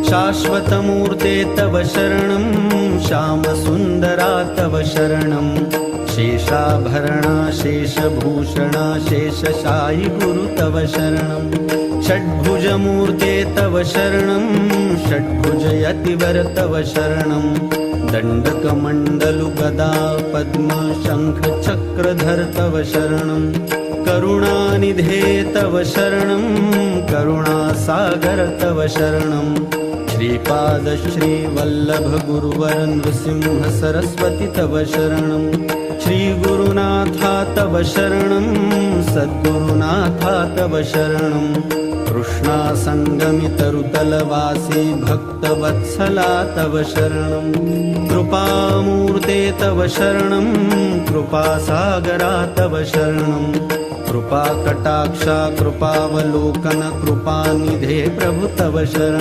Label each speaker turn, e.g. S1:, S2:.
S1: शाश्वतमूर्ते तव शरणं श्यामसुन्दरा तव शरणं शेषाभरणा शेषभूषणा शेषशायि गुरु तव शरणं षड्भुजमूर्ते तव शरणं षड्भुजयतिवर तव शरणं दण्डकमण्डलु गदा पद्म शङ्ख चक्रधर तव शरणं करुणानिधे तव शरणं करुणासागर तव शरणं श्रीपाद श्रीवल्लभ गुरुवर नृसिंह सरस्वती तव शरणं श्रीगुरुनाथा तव शरणं सद्गुरुनाथा तव शरणं कृष्णासङ्गमितरुतलवासी भक्तवत्सला तव शरणं कृपामूर्ते तव शरणं कृपासागरा तव शरणं कृपाकटाक्षा कृपावलोकन कृपानिधे प्रभु तव शरणं